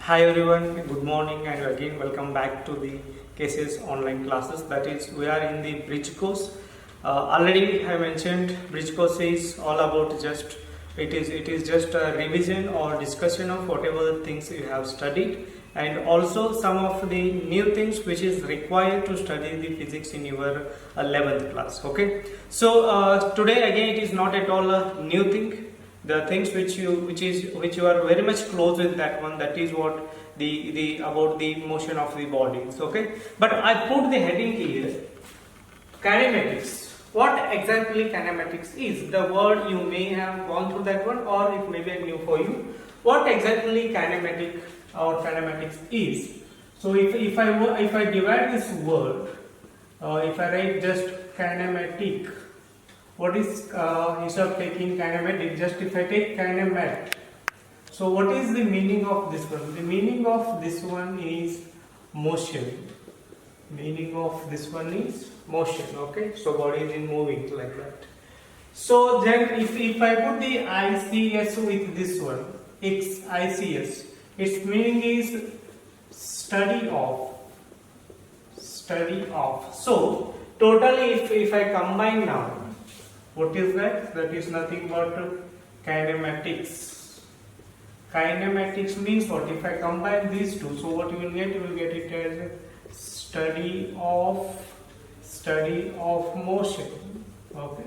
Hi everyone, good morning and again welcome back to the cases online classes. That is, we are in the bridge course. Already I mentioned bridge course is all about it is just a revision or discussion of whatever things you have studied, and also some of the new things which is required to study the physics in your 11th class. Okay, so today again it is not at all a new thing. The things which you are very much close with, that one, that is what the about the motion of the bodies. Okay, but I put the heading here, kinematics. What exactly kinematics is? The word you may have gone through that one, or it may be new for you. What exactly kinematics is? So if I divide this word, if I write just kinematic, what is instead of taking kinematic, just if I take kinemat, so what is the meaning of this one? The meaning of this one is motion. Meaning of this one is motion. Okay, so body is in moving like that. So then if I put the ICS with this one, ICS, its meaning is study of. So totally if I combine now, what is that? That is nothing but kinematics. Kinematics means what? If I combine these two, so what you will get? You will get it as study of motion. Okay.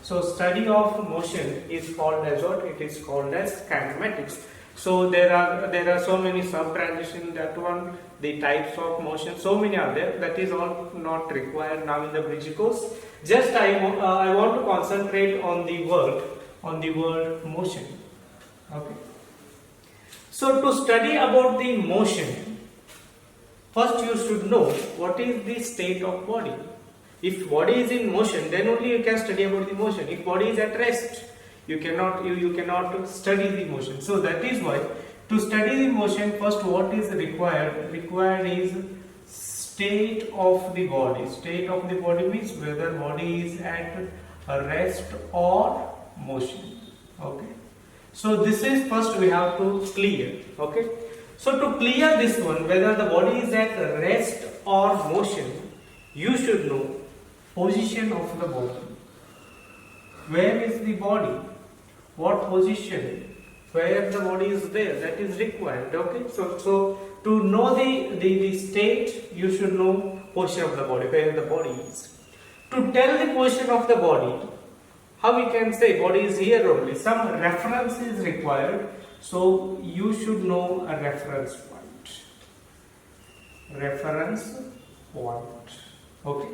So study of motion is called as what? It is called as kinematics. So there are so many sub branches in that one. The types of motion, so many are there. That is all not required now in the bridge course. Just I want to concentrate on the word motion. Okay. So to study about the motion, first you should know what is the state of body. If body is in motion, then only you can study about the motion. If body is at rest, you cannot study the motion. So that is why to study the motion, first what is required? Required is state of the body. State of the body means whether body is at rest or motion. Okay. So this is first we have to clear. Okay. So to clear this one, whether the body is at rest or motion, you should know position of the body. Where is the body? What position? Where the body is there, that is required. Okay, so to know the state, you should know position of the body, where the body is. To tell the position of the body, how we can say body is here only? Some reference is required, so you should know a reference point. Reference point. Okay.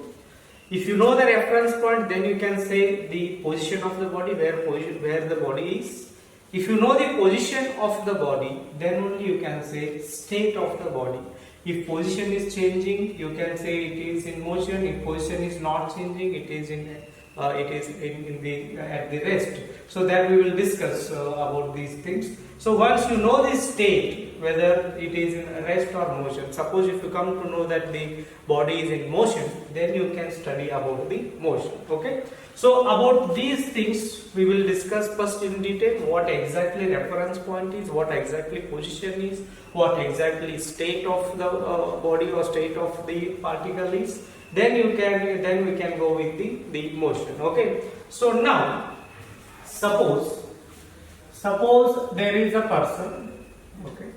If you know the reference point, then you can say the position of the body, where the body is. If you know the position of the body, then only you can say state of the body. If position is changing, you can say it is in motion. If position is not changing, it is at the rest. So that we will discuss about these things. So once you know the state, whether it is in rest or motion. Suppose if you come to know that the body is in motion, then you can study about the motion. Okay. So about these things we will discuss first in detail. What exactly reference point is, what exactly position is, what exactly state of the body or state of the particle is. Then we can go with the motion. Okay. So now suppose there is a person. Okay.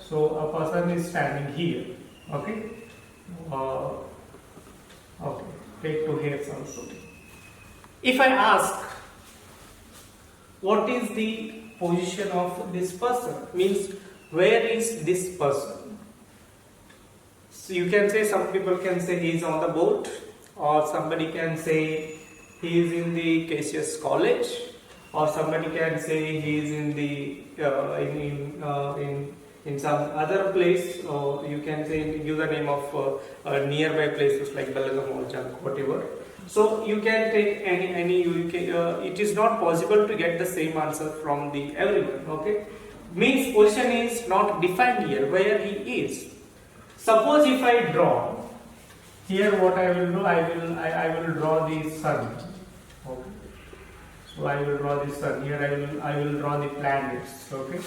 So a person is standing here. Okay. Okay. Take two hairs also. If I ask what is the position of this person, means where is this person? So you can say, some people can say he is on the boat, or somebody can say he is in the Cassius college, or somebody can say he is in the in some other place, or you can say give the name of nearby places like Belagavi or Junk, whatever. So you can take any it is not possible to get the same answer from the everyone. Okay, means position is not defined here where he is. Suppose if I draw here, what I will do, I will draw the sun. Okay, so I will draw the sun here. I will draw the planets. Okay,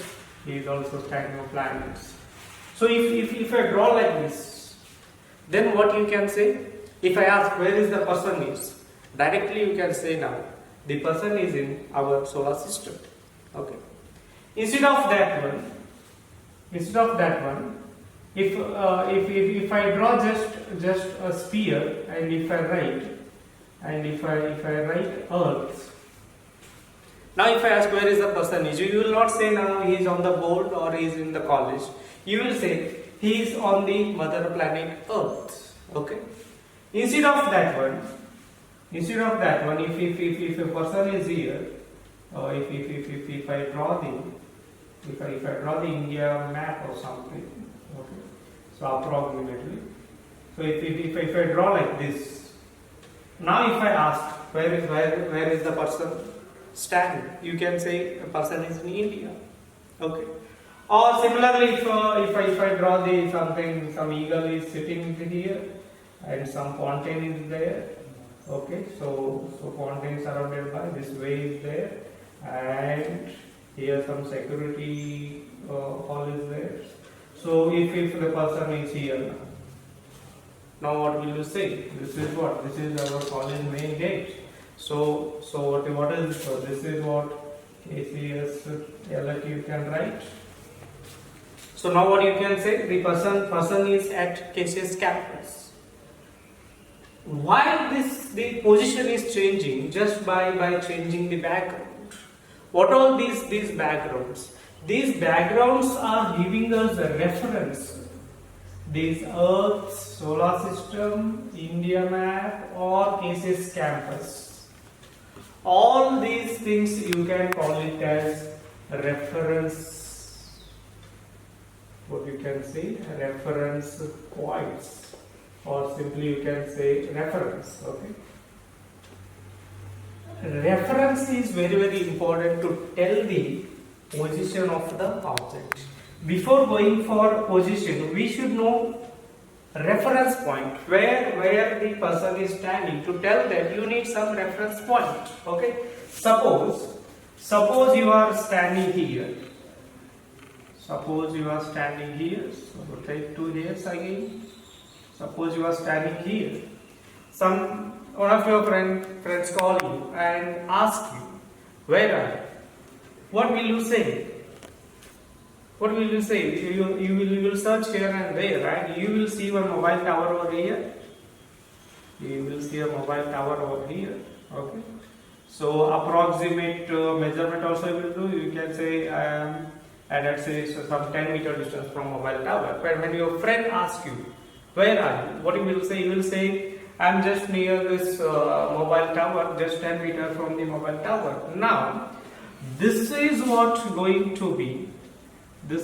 He is also standing on planets. So if I draw like this, then what you can say? If I ask where is the person is, directly you can say now the person is in our solar system. Okay. Instead of that one, if I draw just a sphere, and if I write Earth. Now if I ask where is the person is, you will not say now he is on the board or he is in the college. You will say he is on the mother planet Earth. Okay. Instead of that one, if a person is here, if I draw the India map or something, okay, so approximately, so if I draw like this, now if I ask where is the person standing, you can say a person is in India, okay. Or similarly, if I draw some eagle is sitting here and some fountain is there, okay, so fountain surrounded by this way is there, and here some security hall is there. So if the person is here now what will you say? This is what? This is our college main gate. So what is this? So this is what KCS LT you can write. So now what you can say? The person is at KCS campus. Why the position is changing? Just by changing the background. What are these backgrounds? These backgrounds are giving us a reference. These Earth, solar system, India map, or KCS campus. All these things you can call it as reference. What you can say? Reference points, or simply you can say reference. Okay. Reference is very important to tell the position of the object. Before going for position, we should know reference point, where the person is standing. To tell that, you need some reference point. Okay. Suppose you are standing here. So take two hairs again. Suppose you are standing here. One of your friends call you and ask you, where are you? What will you say? You will search here and there, right? You will see one mobile tower over here. Okay. So approximate measurement also you will do. You can say I am at, let's say, some 10 meter distance from mobile tower. But when your friend asks you, where are you? What you will say? You will say, I am just near this mobile tower, just 10 meters from the mobile tower. Now, this is what going to be your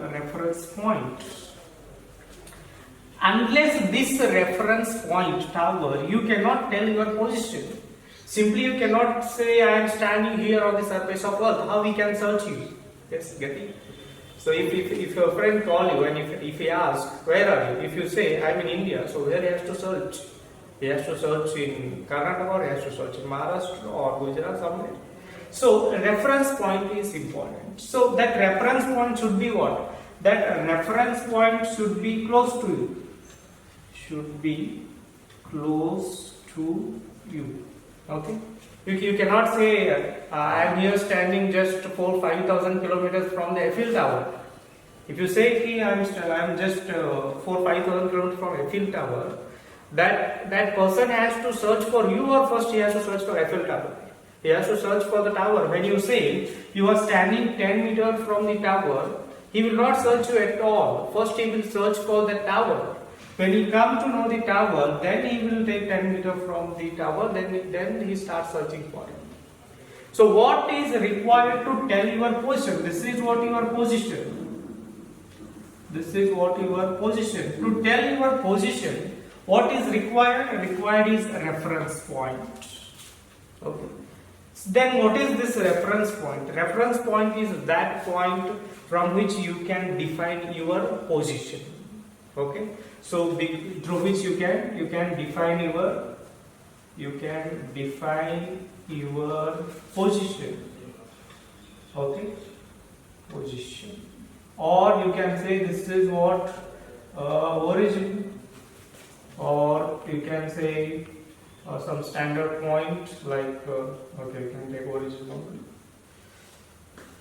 reference point. Unless this reference point tower, you cannot tell your position. Simply you cannot say I am standing here on the surface of earth. How we can search you? Yes, get it? So if your friend call you and if he asks, where are you? If you say, I am in India, so where he has to search? He has to search in Karnataka, or he has to search in Maharashtra or Gujarat somewhere. So reference point is important. So that reference point should be what? That reference point should be close to you. Okay. You cannot say I am here standing just 4,000-5,000 kilometers from the Eiffel Tower. If you say I am just 4,000-5,000 kilometers from Eiffel Tower, that person has to search for you, or first he has to search for Eiffel Tower. He has to search for the tower. When you say you are standing 10 meters from the tower, he will not search you at all. First he will search for the tower. When he comes to know the tower, then he will take 10 meters from the tower, then he starts searching for it. So what is required to tell your position? This is what your position. To tell your position, what is required? Required is a reference point. Okay. Then what is this reference point? Reference point is that point from which you can define your position. Okay. So through which you can define your position. Okay. position, or you can say this is what origin, or you can say some standard point like okay, you can take origin only.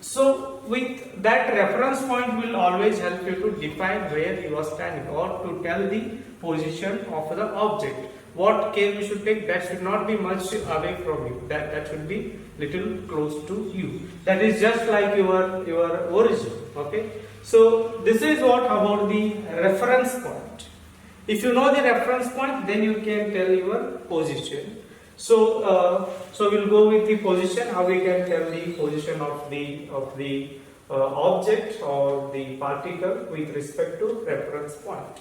So with that reference point will always help you to define where you are standing or to tell the position of the object. What care we should take, that should not be much away from you, that should be little close to you. That is just like your origin. Okay, so this is what about the reference point. If you know the reference point, then you can tell your position. So we'll go with the position. How we can tell the position of the object or the particle with respect to reference point.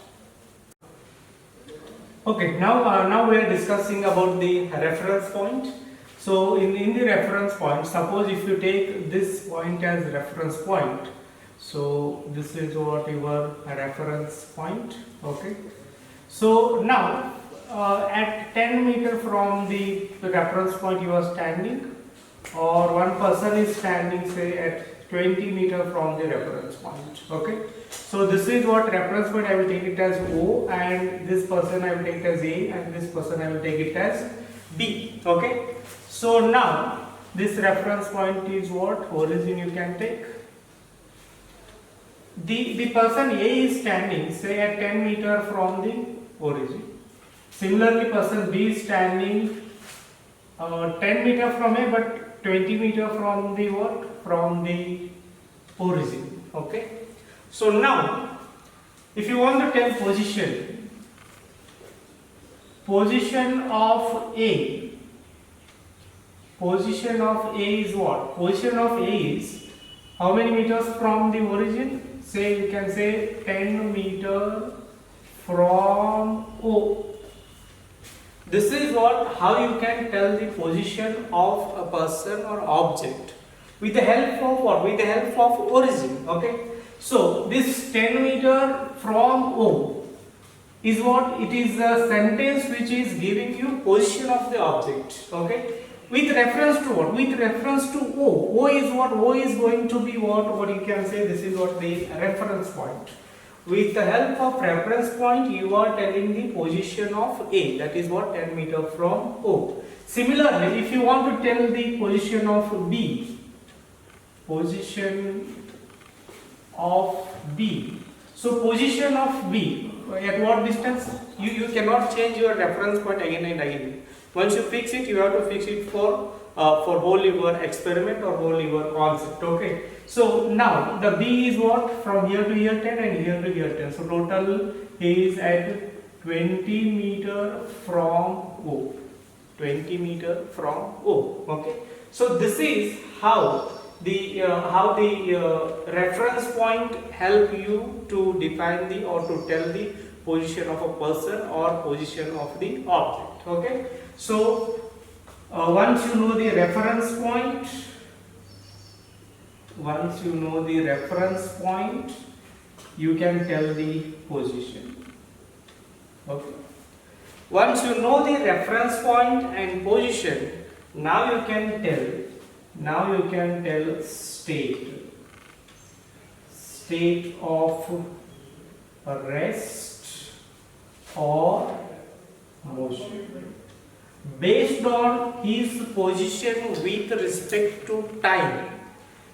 Okay, now we are discussing about the reference point. So in the reference point, suppose if you take this point as reference point, so this is what your reference point. Okay, so now at 10 meter from the reference point you are standing, or one person is standing say at 20 meter from the reference point. Okay, so this is what reference point, I will take it as O, and this person I will take it as A, and this person I will take it as B. Okay, so now this reference point is what origin you can take. The person A is standing say at 10 meter from the origin. Similarly, person B is standing 10 meter from A but 20 meter from the what? From the origin. Okay. So now, if you want to tell position of A, position of A is what? Position of A is how many meters from the origin? Say you can say 10 meter from O. This is what, how you can tell the position of a person or object with the help of what? With the help of origin. Okay. So this 10 meter from O is what? It is a sentence which is giving you position of the object. Okay. With reference to what? With reference to O. O is what? O is going to be what? What you can say, this is what the reference point. With the help of reference point, you are telling the position of A. That is what? 10 meter from O. Similarly, if you want to tell the position of B, position of B. So position of B, at what distance? You cannot change your reference point again and again. Once you fix it, you have to fix it for whole your experiment or whole your concept. Okay. So now the B is what? From here to here 10 and here to here 10. So total is at 20 meter from O. 20 meter from O. Okay. So this is how the reference point help you to define the or to tell the position of a person or position of the object. Okay. So once you know the reference point, you can tell the position. Okay. Once you know the reference point and position, now you can tell state of rest or motion. Based on his position with respect to time,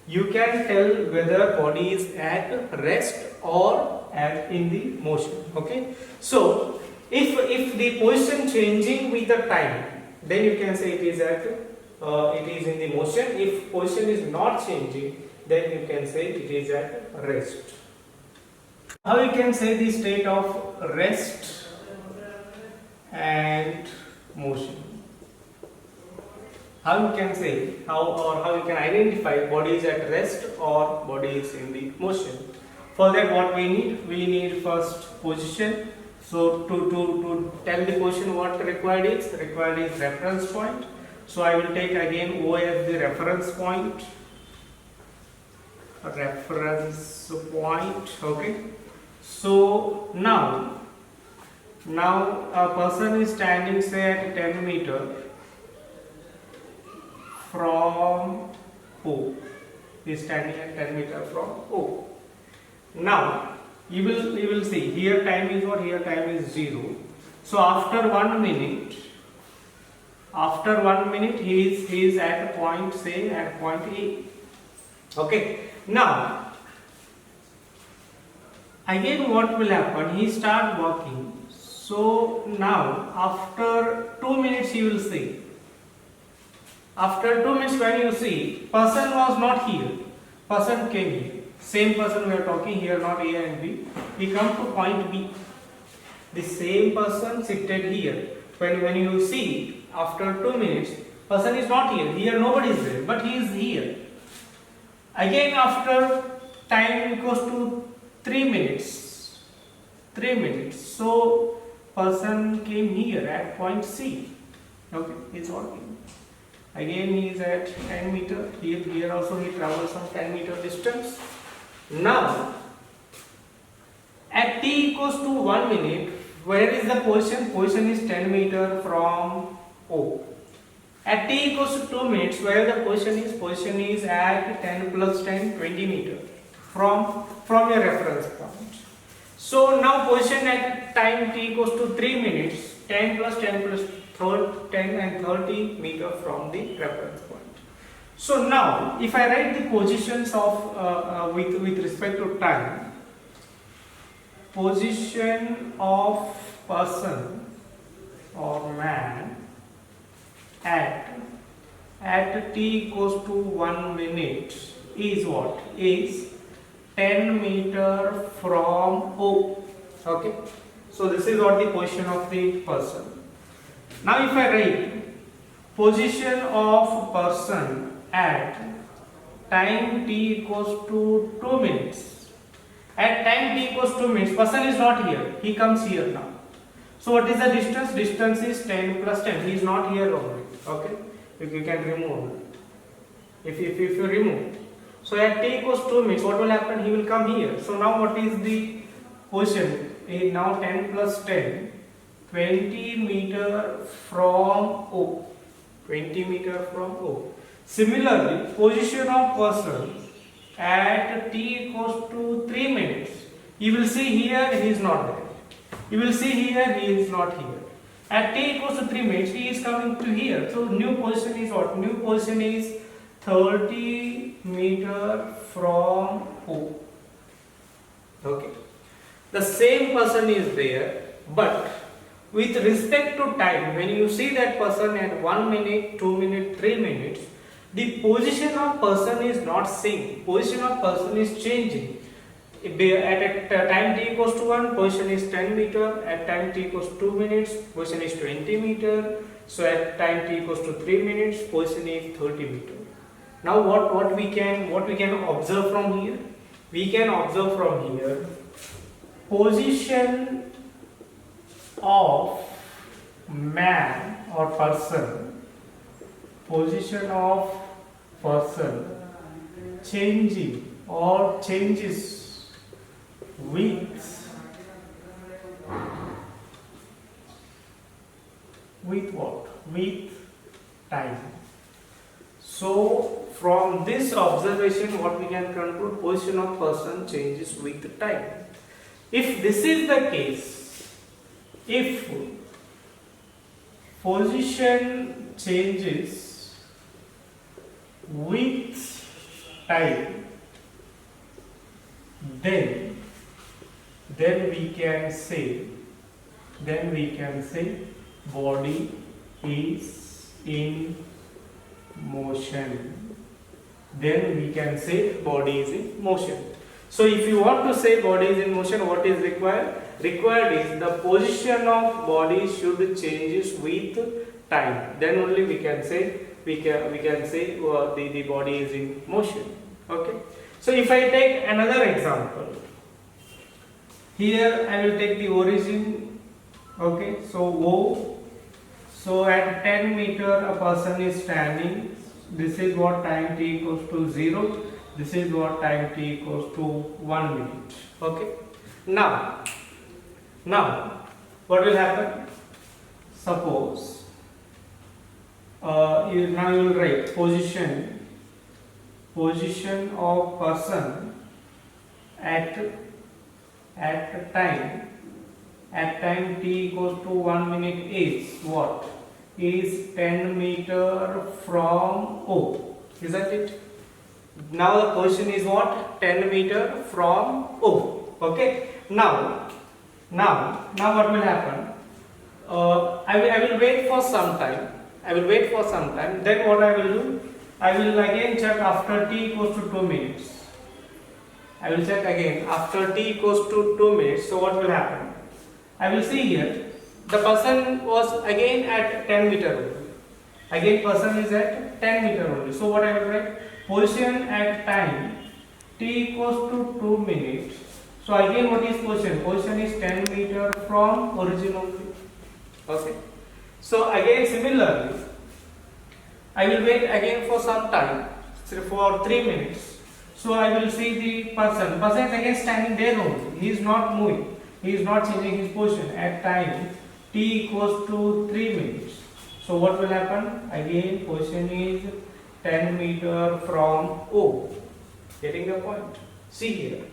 you can tell whether body is at rest or in the motion. Okay. So if the position changing with the time, then you can say it is in the motion. If position is not changing, then you can say it is at rest. How you can say the state of rest and motion? How you can say, how you can identify body is at rest or body is in the motion? For that, what we need first position. So to tell the position, what required is reference point. So I will take again O as the reference point. Okay. So now a person is standing say at 10 meter from O. He is standing at 10 meter from O. Now you will see here time is what? Here time is 0. So after 1 minute, he is at point, say at point A. Okay. Now again what will happen? He start walking. So now after 2 minutes you will see. After 2 minutes when you see, person was not here. Person came here. Same person we are talking here, not A and B. He come to point B. The same person seated here. When you see, after 2 minutes, person is not here. Here nobody is there, but he is here. Again after time equals to 3 minutes. 3 minutes. So person came here at point C. Okay, he is walking. Again he is at 10 meter. Here also he travels some 10 meter distance. Now at t equals to 1 minute, where is the position? Position is 10 meter from O. At t equals to 2 minutes, where the position is? Position is at 10 plus 10, 20 meter from your reference point. So now position at time t equals to 3 minutes, 10 plus 10 plus 10 and 30 meter from the reference point. So now if I write the positions of with respect to time, position of person or man at t equals to 1 minute is what? Is 10 meter from O. Okay. So this is what the position of the person. Now if I write position of person at time t equals to 2 minutes. At time t equals 2 minutes, person is not here. He comes here now. So what is the distance? Distance is 10 plus 10. He is not here already. Okay. If you can remove. If you remove. So at t equals 2 minutes, what will happen? He will come here. So now what is the position? Now 10 plus 10. 20 meter from O. 20 meter from O. Similarly, position of person at t equals to 3 minutes. You will see here he is not there. You will see here he is not here. At t equals to 3 minutes, he is coming to here. So new position is what? New position is 30 meter from O. Okay. The same person is there, but with respect to time, when you see that person at 1 minute, 2 minutes, 3 minutes, the position of person is not same. Position of person is changing. At time t equals to 1, position is 10 meter. At time t equals 2 minutes, position is 20 meter. So at time t equals to 3 minutes, position is 30 meter. Now what we can observe from here? We can observe from here position of man or person, position of person changing or changes with what? With time. So from this observation, what we can conclude? Position of person changes with time. If this is the case, if position changes with time, then we can say body is in motion. Then we can say body is in motion. So if you want to say body is in motion, what is required? Required is the position of body should changes with time. Then only we can say the body is in motion. Okay. So if I take another example, here I will take the origin. Okay. So O. So at 10 meter a person is standing. This is what time t equals to 0. This is what time t equals to 1 minute. Okay. Now what will happen? Suppose now you will write position position of person at time t equals to 1 minute is what? Is 10 meter from O. Isn't it? Now the question is what? 10 meter from O. Okay. Now what will happen? I will wait for some time. Then what I will do? I will again check after t equals to 2 minutes. I will check again after t equals to 2 minutes. So what will happen? I will see here the person was again at 10 meter only. Again person is at 10 meter only. So what I will write? Position at time t equals to 2 minutes. So again what is position? Position is 10 meter from origin only. Okay. So again similarly I will wait again for some time, for 3 minutes. So I will see the person. Person is again standing there only. He is not moving. He is not changing his position at time t equals to 3 minutes. So what will happen? Again position is 10 meter from O. Getting the point? See here.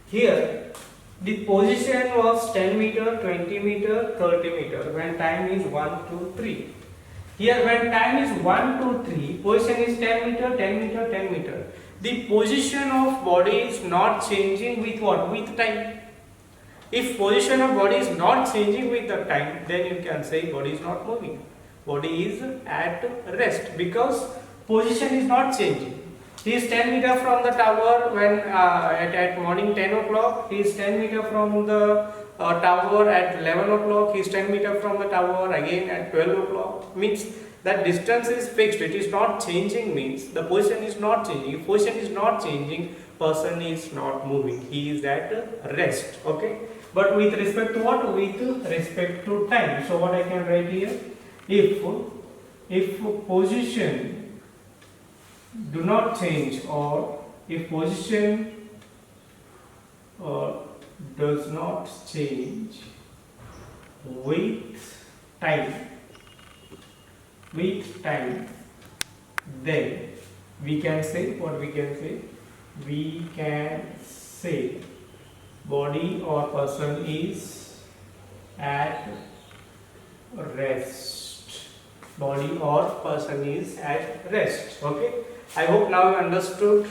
Here the position was 10 meter, 20 meter, 30 meter when time is 1, 2, 3. Here when time is 1, 2, 3, position is 10 meter, 10 meter, 10 meter. The position of body is not changing with what? With time. If position of body is not changing with the time, then you can say body is not moving. Body is at rest because position is not changing. He is 10 meter from the tower when at morning 10 o'clock. He is 10 meter from the tower at 11 o'clock. He is 10 meter from the tower again at 12 o'clock. Means that distance is fixed. It is not changing. Means the position is not changing. If position is not changing, person is not moving. He is at rest. Okay. But with respect to what? With respect to time. So what I can write here? If position do not change, or if position does not change with time, then we can say what we can say? We can say body or person is at rest. Body or person is at rest. Okay. I hope now you understood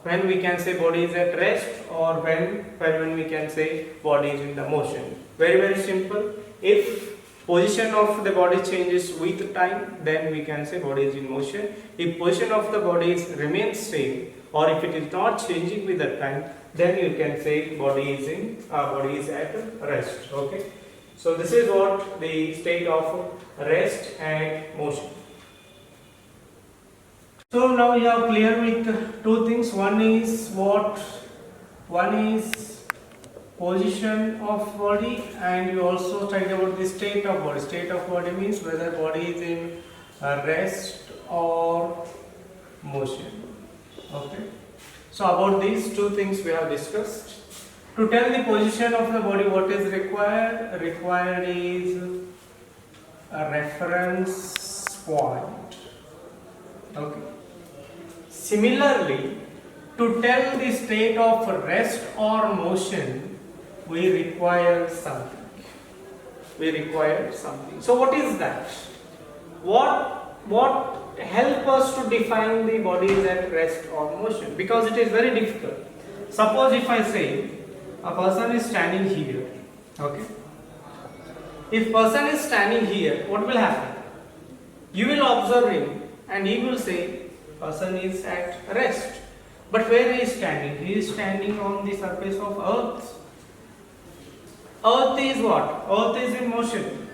when we can say body is at rest or when we can say body is in the motion. Very simple. If position of the body changes with time, then we can say body is in motion. If position of the body remains same, or if it is not changing with the time, then you can say body is at rest. Okay. So this is what the state of rest and motion. So now you are clear with two things. One is position of body, and you also studied about the state of body. State of body means whether body is in rest or motion. Okay. So about these two things we have discussed. To tell the position of the body, what is required? Required is a reference point. Okay. Similarly, to tell the state of rest or motion, we require something. So what is that? What help us to define the body is at rest or motion? Because it is very difficult. Suppose if I say a person is standing here. Okay. If person is standing here, what will happen? You will observe him and he will say person is at rest. But where he is standing? He is standing on the surface of earth. Earth is what? Earth is in motion.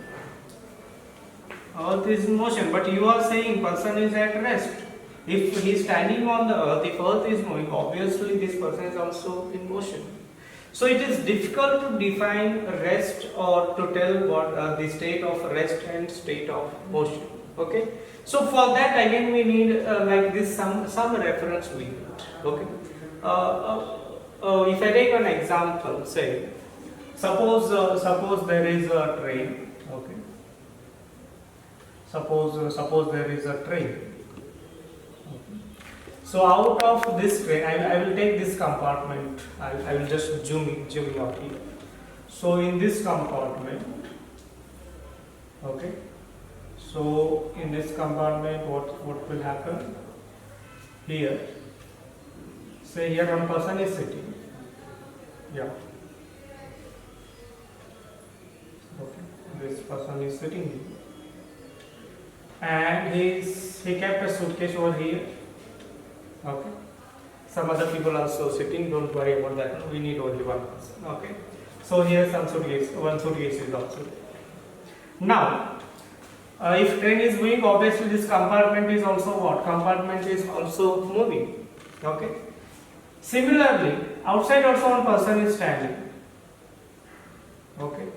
Earth is in motion, but you are saying person is at rest. If he is standing on the earth, if earth is moving, obviously this person is also in motion. So it is difficult to define rest or to tell what the state of rest and state of motion. Okay. So for that again we need like this some reference we need. Okay. If I take an example, say suppose there is a train. Okay. Suppose there is a train. Okay. So out of this train, I will take this compartment. I will just zoom out here. So in this compartment, okay. So in this compartment, what will happen? Here, say here one person is sitting. Yeah. Okay. This person is sitting here, and he kept a suitcase over here. Okay. Some other people also sitting. Don't worry about that. We need only one person. Okay. So here some suitcase. One suitcase is also there. Now, if train is moving, obviously this compartment is also what? Compartment is also moving. Okay. Similarly, outside also one person is standing. Okay.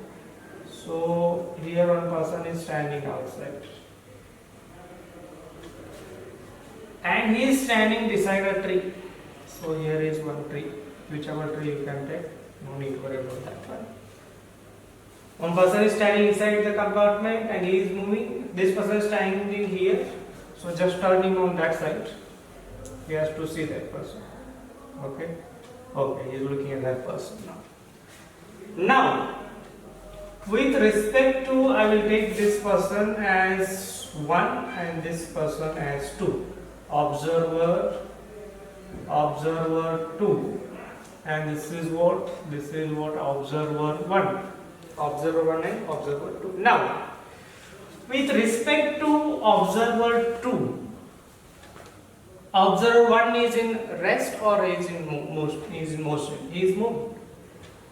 So here one person is standing outside, and he is standing beside a tree. So here is one tree, whichever tree you can take. No need to worry about that one. One person is standing inside the compartment and he is moving. This person is standing here. So just turning on that side. He has to see that person. Okay. Okay, he is looking at that person now. Now, with respect to, I will take this person as 1 and this person as 2. Observer 2, and this is what observer 1. Observer 1 and observer 2. Now, with respect to observer 2, observer 1 is in rest or is in motion? He is in motion. He is moving.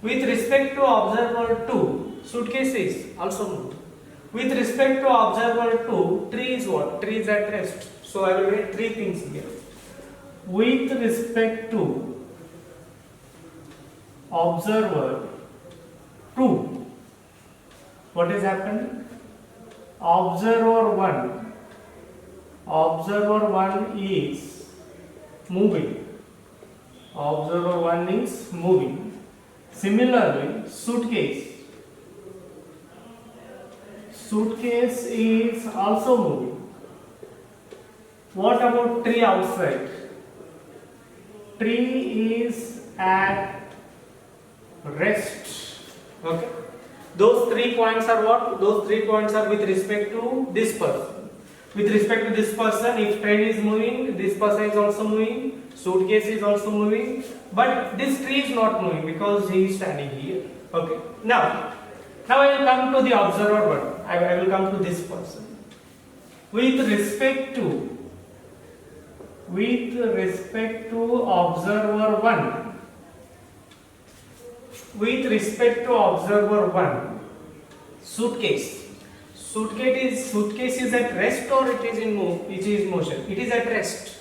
With respect to observer 2, suitcase is also moving. With respect to observer 2, tree is what? Tree is at rest. So I will write 3 things here. With respect to observer 2, what is happening? Observer 1 is moving. Observer 1 is moving. Similarly, suitcase is also moving. What about tree outside? Tree is at rest. Okay. Those 3 points are what? Those 3 points are with respect to this person. With respect to this person, if train is moving, this person is also moving, suitcase is also moving, but this tree is not moving because he is standing here. Okay. Now I will come to the observer 1. I will come to this person. With respect to observer 1, suitcase is at rest or it is in motion? It is at rest.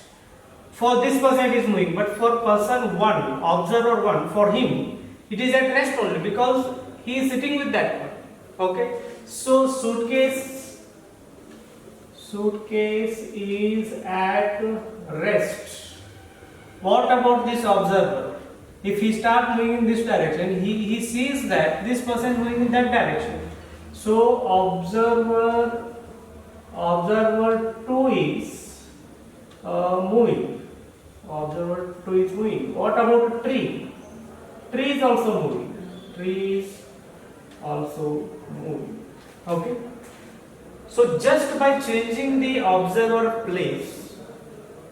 For this person it is moving, but for person 1, observer 1, for him it is at rest only because he is sitting with that one. Okay. So suitcase is at rest. What about this observer? If he starts moving in this direction, he sees that this person is moving in that direction. So observer 2 is moving. Observer 2 is moving. What about tree? Tree is also moving. Okay. So just by changing the observer place,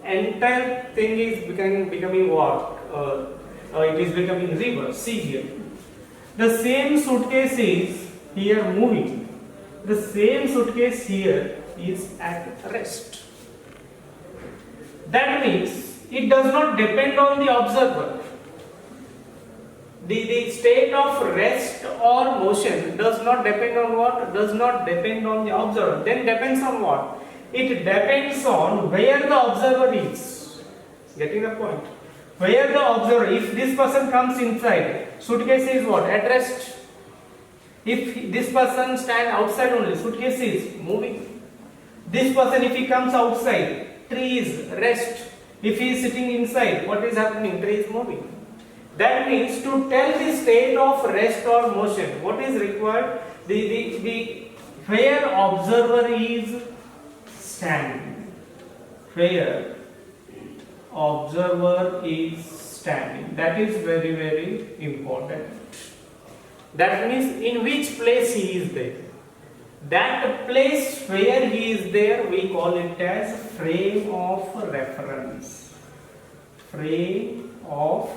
entire thing is becoming what? It is becoming reverse. See here. The same suitcase is here moving. The same suitcase here is at rest. That means it does not depend on the observer. The state of rest or motion does not depend on what? Does not depend on the observer. Then depends on what? It depends on where the observer is. Getting the point? Where the observer, if this person comes inside, suitcase is what? At rest. If this person stand outside only, suitcase is moving. This person, if he comes outside, tree is rest. If he is sitting inside, what is happening? Tree is moving. That means to tell the state of rest or motion, what is required? The where observer is standing. Where observer is standing. That is very, very important. That means in which place he is there. That place where he is there, we call it as frame of reference. Frame of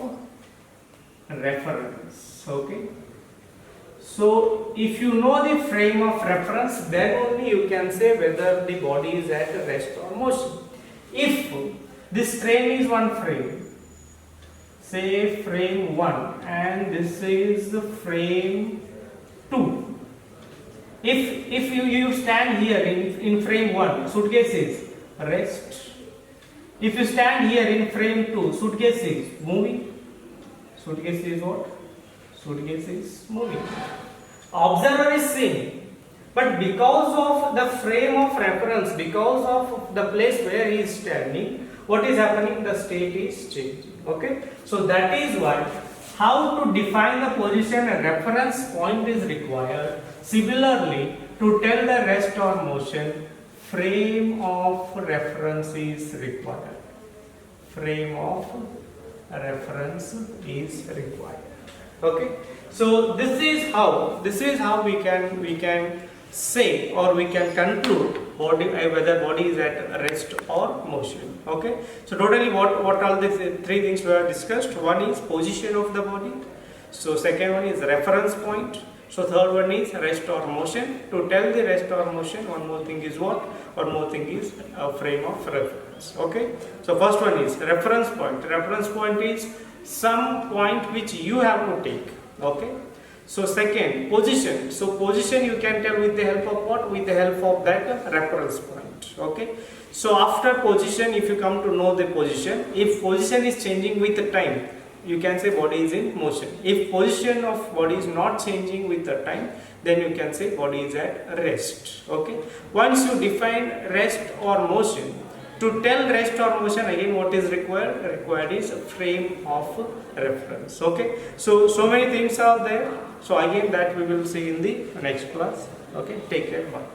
reference. Okay. So if you know the frame of reference, then only you can say whether the body is at rest or motion. If this frame is one frame, say frame 1, and this is the frame 2. If you stand here in frame 1, suitcase is rest. If you stand here in frame 2, suitcase is moving. Suitcase is what? Suitcase is moving. Observer is seeing. But because of the frame of reference, because of the place where he is standing, what is happening? The state is changing. Okay? So that is why how to define the position a reference point is required. Similarly, to tell the rest or motion, frame of reference is required. Frame of reference is required. Okay, so this is how we can say, or we can conclude whether body is at rest or motion. Okay, so totally what all these three things were discussed. One is position of the body. So second one is reference point. So third one is rest or motion. To tell the rest or motion, one more thing is what? One more thing is a frame of reference. Okay. So first one is reference point. Reference point is some point which you have to take. Okay. So second, position. So position you can tell with the help of what? With the help of that reference point. Okay. So after position, if you come to know the position, if position is changing with the time, you can say body is in motion. If position of body is not changing with the time, then you can say body is at rest. Okay. Once you define rest or motion, to tell rest or motion, again what is required? Required is a frame of reference. Okay. So many things are there. So again that we will see in the next class. Okay. Take care. Bye.